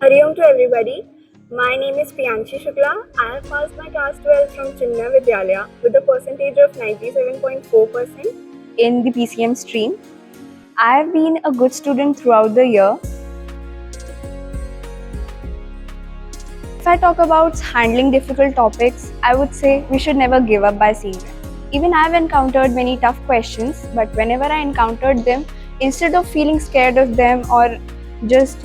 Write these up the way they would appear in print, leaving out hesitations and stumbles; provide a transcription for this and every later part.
Hariom to everybody. My name is Priyanshi Shukla. I have passed my class 12 from Chinna Vidyalaya with a percentage of 97.4% in the PCM stream. I have been a good student throughout the year. If I talk about handling difficult topics, I would say we should never give up by seeing them. Even I have encountered many tough questions, but whenever I encountered them, instead of feeling scared of them or just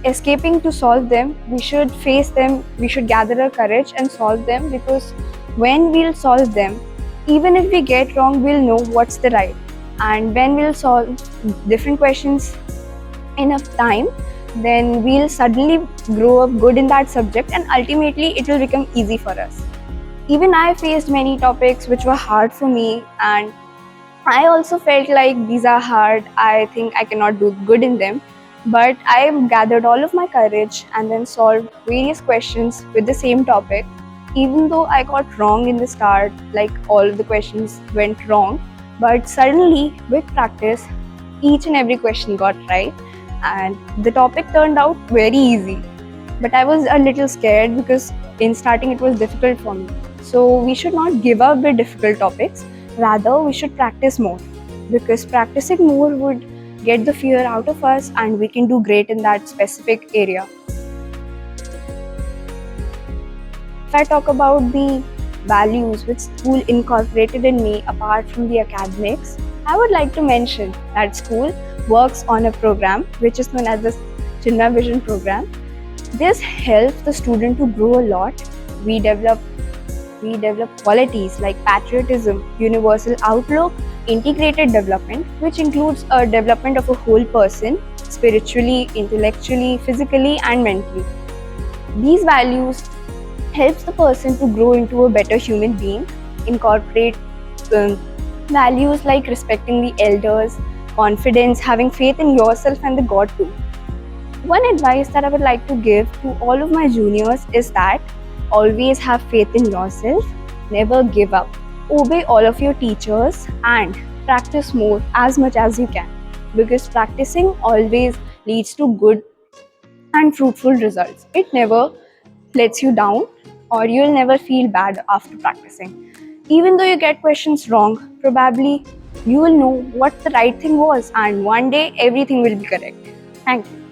escaping to solve them, we should face them, we should gather our courage and solve them, because when we'll solve them, even if we get wrong, we'll know what's the right. And when we'll solve different questions enough time, then we'll suddenly grow up good in that subject and ultimately it will become easy for us. Even I faced many topics which were hard for me, and I also felt like these are hard, I think I cannot do good in them. But I gathered all of my courage and then solved various questions with the same topic. Even though I got wrong in the start, like all of the questions went wrong, but suddenly with practice, each and every question got right, and the topic turned out very easy. But I was a little scared because in starting it was difficult for me. So we should not give up with difficult topics, rather we should practice more, because practicing more would get the fear out of us and we can do great in that specific area. If I talk about the values which school incorporated in me apart from the academics, I would like to mention that school works on a program which is known as the Chinna Vision program. This helps the student to grow a lot. We develop qualities like patriotism, universal outlook, integrated development, which includes a development of a whole person, spiritually, intellectually, physically, and mentally. These values helps the person to grow into a better human being, incorporate um, values like respecting the elders, confidence, having faith in yourself and the God too. One advice that I would like to give to all of my juniors is that always have faith in yourself, never give up, obey all of your teachers, and practice more as much as you can, because practicing always leads to good and fruitful results. It never lets you down, or you'll never feel bad after practicing. Even though you get questions wrong, probably you will know what the right thing was, and one day everything will be correct. Thank you.